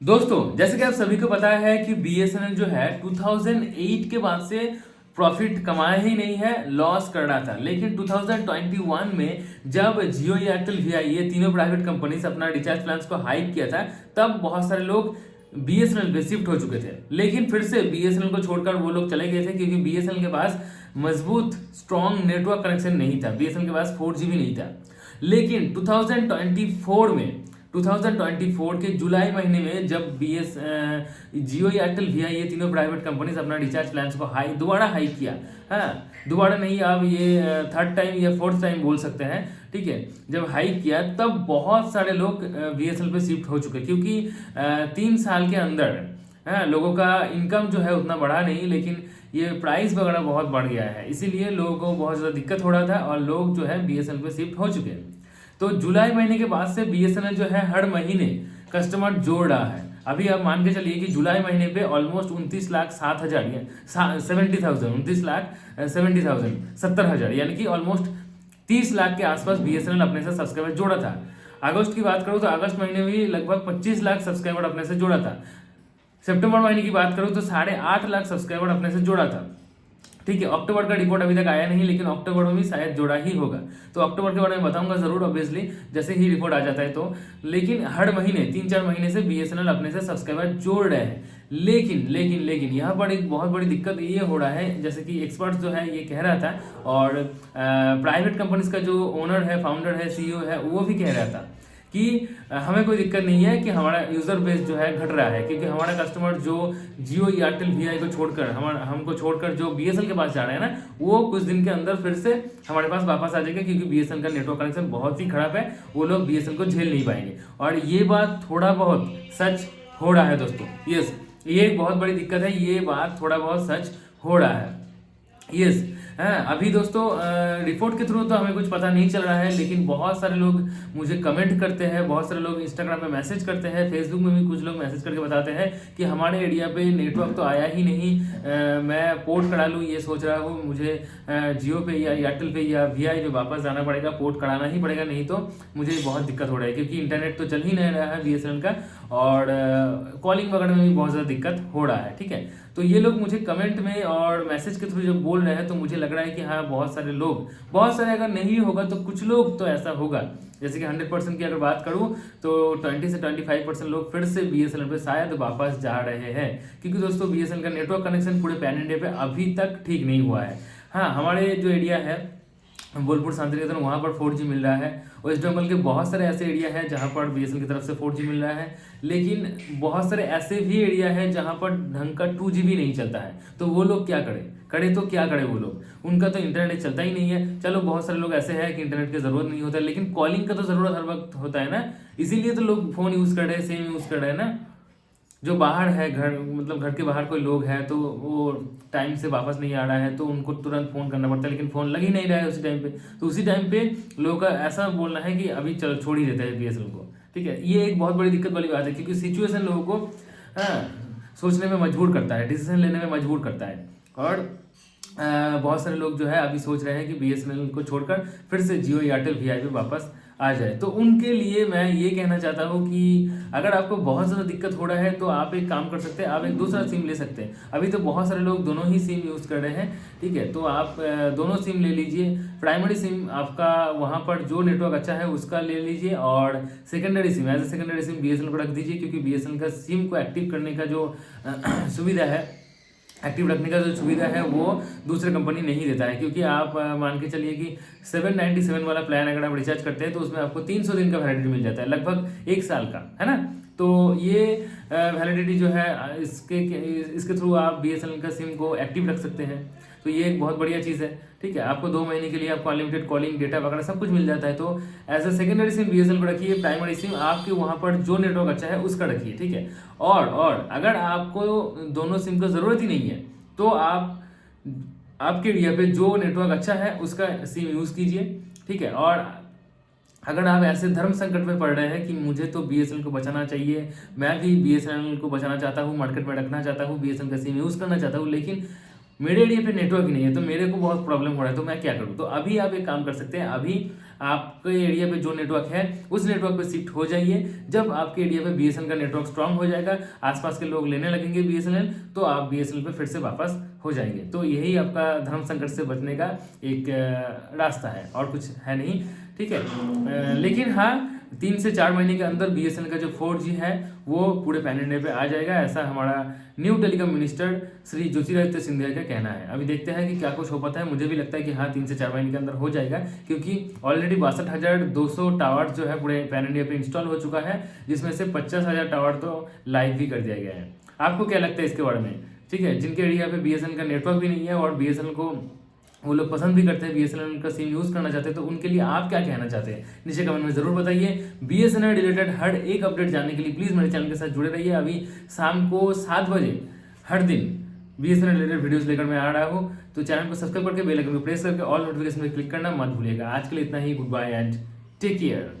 दोस्तों, जैसे कि आप सभी को पता है कि बीएसएनएल जो है 2008 के बाद से प्रॉफिट कमाया ही नहीं है, लॉस कर रहा था। लेकिन 2021 में जब जियो, एयरटेल, वीआई ये तीनों प्राइवेट कंपनीज अपना रिचार्ज प्लान्स को हाइक किया था, तब बहुत सारे लोग बीएसएनएल पे शिफ्ट हो चुके थे। लेकिन फिर से बीएसएनएल को छोड़कर वो लोग चले गए थे, क्योंकि बीएसएनएल के पास मजबूत स्ट्रॉन्ग नेटवर्क कनेक्शन नहीं था, बीएसएनएल के पास 4G भी नहीं था। लेकिन 2024 के जुलाई महीने में जब जियो, एयरटेल, वीआई ये तीनों प्राइवेट कंपनीज अपना रिचार्ज प्लान्स को दोबारा हाई किया। हाँ, दोबारा नहीं, आप ये थर्ड टाइम या फोर्थ टाइम बोल सकते हैं। ठीक है, जब हाई किया तब बहुत सारे लोग बीएसएनएल पे शिफ्ट हो चुके, क्योंकि 3 साल के अंदर लोगों का इनकम जो है उतना बढ़ा नहीं, लेकिन ये प्राइस वगैरह बहुत बढ़ गया है, इसीलिए लोगों को बहुत ज़्यादा दिक्कत हो रहा था और लोग जो है बीएसएनएल पे शिफ्ट हो चुके हैं। तो जुलाई महीने के बाद से बीएसएनएल जो है हर महीने कस्टमर जोड़ रहा है। अभी आप मान के चलिए कि जुलाई महीने पे ऑलमोस्ट 29,07,000 70,000 यानी कि ऑलमोस्ट 30 लाख के आसपास बीएसएनएल अपने से सब्सक्राइबर जोड़ा था। अगस्त की बात करूँ तो अगस्त महीने में भी लगभग 25 लाख सब्सक्राइबर अपने से जोड़ा था। सितंबर महीने की बात करूँ तो 8.5 लाख सब्सक्राइबर अपने से जोड़ा था। ठीक है, अक्टूबर का रिपोर्ट अभी तक आया नहीं, लेकिन अक्टूबर में भी शायद जोड़ा ही होगा, तो अक्टूबर के बारे में बताऊंगा जरूर ऑब्वियसली जैसे ही रिपोर्ट आ जाता है तो। लेकिन हर महीने 3-4 महीने से बीएसएनएल अपने से सब्सक्राइबर जोड़ रहे हैं। लेकिन लेकिन लेकिन यहाँ पर एक बहुत बड़ी दिक्कत ये हो रहा है, जैसे कि एक्सपर्ट्स जो है ये कह रहा था, और प्राइवेट कंपनीज का जो ओनर है, फाउंडर है, सीईओ है, वो भी कह रहा था कि हमें कोई दिक्कत नहीं है कि हमारा यूज़र बेस जो है घट रहा है, क्योंकि हमारा कस्टमर जो जियो, एयरटेल, वीआई को छोड़कर हमको छोड़कर जो बीएसएनएल के पास जा रहे हैं ना, वो कुछ दिन के अंदर फिर से हमारे पास वापस आ जाएगा, क्योंकि बीएसएनएल का नेटवर्क कनेक्शन बहुत ही खराब है, वो लोग बीएसएनएल को झेल नहीं पाएंगे। और ये बात थोड़ा बहुत सच हो रहा है दोस्तों। यस, ये एक बहुत बड़ी दिक्कत है, ये बात थोड़ा बहुत सच हो रहा है। यस, हाँ, अभी दोस्तों रिपोर्ट के थ्रू तो हमें कुछ पता नहीं चल रहा है, लेकिन बहुत सारे लोग मुझे कमेंट करते हैं, बहुत सारे लोग इंस्टाग्राम पे मैसेज करते हैं, फेसबुक में भी कुछ लोग मैसेज करके बताते हैं कि हमारे एरिया पे नेटवर्क तो आया ही नहीं, मैं पोर्ट करा लूँ ये सोच रहा हूँ, मुझे जियो पे या एयरटेल पे या वीआई पे वापस जाना पड़ेगा, पोर्ट कराना ही पड़ेगा, नहीं तो मुझे बहुत दिक्कत हो रहा है, क्योंकि इंटरनेट तो चल ही नहीं रहा है बीएसएनएल का, और कॉलिंग वगैरह में भी बहुत ज़्यादा दिक्कत हो रहा है। ठीक है, तो ये लोग मुझे कमेंट में और मैसेज के थ्रू जब बोल रहे हैं तो मुझे लग रहा है कि हाँ, बहुत सारे अगर नहीं होगा तो कुछ लोग तो ऐसा होगा। जैसे कि 100% की अगर बात करूँ तो 20 से 25% लोग फिर से बीएसएनएल पे शायद वापस जा रहे हैं, क्योंकि दोस्तों बीएसएनएल का नेटवर्क कनेक्शन पूरे पैन इंडिया पे अभी तक ठीक नहीं हुआ है। हाँ, हमारे जो एरिया है बोलपुर शांतिनिकेतन, वहाँ पर 4G मिल रहा है। वेस्ट बंगाल के बहुत सारे ऐसे एरिया है जहाँ पर बीएसएनएल की तरफ से 4G मिल रहा है, लेकिन बहुत सारे ऐसे भी एरिया है जहाँ पर ढंग का 2G भी नहीं चलता है। तो वो लोग क्या करें तो क्या करें वो लोग, उनका तो इंटरनेट चलता ही नहीं है। चलो, बहुत सारे लोग ऐसे हैं कि इंटरनेट की ज़रूरत नहीं होता है, लेकिन कॉलिंग का तो ज़रूरत हर वक्त होता है ना, इसीलिए तो लोग फ़ोन यूज़ कर रहे हैं, सिम यूज़ कर रहे हैं ना। जो बाहर है, घर मतलब घर के बाहर कोई लोग है तो वो टाइम से वापस नहीं आ रहा है, तो उनको तुरंत फ़ोन करना पड़ता है, लेकिन फ़ोन लग ही नहीं रहा है उसी टाइम पे। तो उसी टाइम पे लोगों का ऐसा बोलना है कि अभी चलो छोड़ ही देते हैं बीएसएनएल को। ठीक है, ये एक बहुत बड़ी दिक्कत वाली बात है, क्योंकि सिचुएशन लोगों को सोचने में मजबूर करता है, डिसीजन लेने में मजबूर करता है। और बहुत सारे लोग जो है अभी सोच रहे हैं कि बीएसएनएल को छोड़कर फिर से जियो, एयरटेल, वीआई पे वापस आ जाए। तो उनके लिए मैं ये कहना चाहता हूँ कि अगर आपको बहुत ज़्यादा दिक्कत हो रहा है तो आप एक काम कर सकते हैं, आप एक दूसरा सिम ले सकते हैं। अभी तो बहुत सारे लोग दोनों ही सिम यूज़ कर रहे हैं। ठीक है, तो आप दोनों सिम ले लीजिए। प्राइमरी सिम आपका वहाँ पर जो नेटवर्क अच्छा है उसका ले लीजिए, और secondary sim as a secondary sim BSNL को रख दीजिए, क्योंकि बीएसएनएल का सिम को एक्टिव करने का जो सुविधा है, एक्टिव रखने का जो सुविधा है वो दूसरे कंपनी नहीं देता है। क्योंकि आप मान के चलिए कि 797 वाला प्लान अगर आप रिचार्ज करते हैं तो उसमें आपको 300 दिन का वैलिडिटी मिल जाता है, लगभग 1 साल का, है ना। तो ये वैलिडिटी जो है इसके थ्रू आप बीएसएनएल का सिम को एक्टिव रख सकते हैं। तो ये एक बहुत बढ़िया चीज़ है। ठीक है, आपको 2 महीने के लिए आपको अनलिमिटेड कॉलिंग, डेटा वगैरह सब कुछ मिल जाता है। तो as a secondary sim BSNL को रखिए, प्राइमरी सिम आपके वहाँ पर जो नेटवर्क अच्छा है उसका रखिए। ठीक है, और अगर आपको दोनों सिम का ज़रूरत ही नहीं है तो आप आपके एरिया पे जो नेटवर्क अच्छा है उसका सिम यूज़ कीजिए। ठीक है, और अगर आप ऐसे धर्म संकट में पड़ रहे हैं कि मुझे तो बीएसएनएल को बचाना चाहिए, मैं भी बीएसएनएल को बचाना चाहता हूँ, मार्केट में रखना चाहता हूँ, बीएसएनएल का सिम यूज़ करना चाहता हूँ, लेकिन मेरे एरिया पे नेटवर्क ही नहीं है, तो मेरे को बहुत प्रॉब्लम हो रहा है, तो मैं क्या करूँ। तो अभी आप एक काम कर सकते हैं, अभी आपके एरिया पे जो नेटवर्क है उस नेटवर्क पे शिफ्ट हो जाइए। जब आपके एरिया पे बीएसएनएल का नेटवर्क स्ट्रांग हो जाएगा, आसपास के लोग लेने लगेंगे बीएसएनएल, तो आप बीएसएनएल पे फिर से वापस हो जाएंगे। तो यही आपका धर्म संकट से बचने का एक रास्ता है, और कुछ है नहीं, ठीक है। लेकिन हाँ, 3 से 4 महीने के अंदर बीएसएनएल का जो 4G है वो पूरे पैन इंडिया पे आ जाएगा, ऐसा हमारा new telecom minister Shri Jyotiraditya Scindia का कहना है। अभी देखते हैं कि क्या कुछ हो पाता है। मुझे भी लगता है कि हाँ, 3 से 4 महीने के अंदर हो जाएगा, क्योंकि ऑलरेडी 62,200 टावर जो है पूरे पैन इंडिया पे इंस्टॉल हो चुका है, जिसमें से 50,000 टावर तो लाइव भी कर दिया गया है। आपको क्या लगता है इसके बारे में? ठीक है, जिनके एरिया पे बीएसएनएल का नेटवर्क भी नहीं है और बीएसएनएल को वो लोग पसंद भी करते हैं, बीएसएनएल का सिम यूज़ करना चाहते हैं, तो उनके लिए आप क्या कहना चाहते हैं नीचे कमेंट में ज़रूर बताइए। बीएसएनएल रिलेटेड हर एक अपडेट जानने के लिए प्लीज़ मेरे चैनल के साथ जुड़े रहिए। अभी शाम को 7 बजे हर दिन बीएसएनएल रिलेटेड वीडियोस लेकर मैं आ रहा हूँ, तो चैनल को सब्सक्राइब करके बेल आइकन को प्रेस करके ऑल नोटिफिकेशन में क्लिक करना मत भूलिएगा। आज के लिए इतना ही, good bye and take care.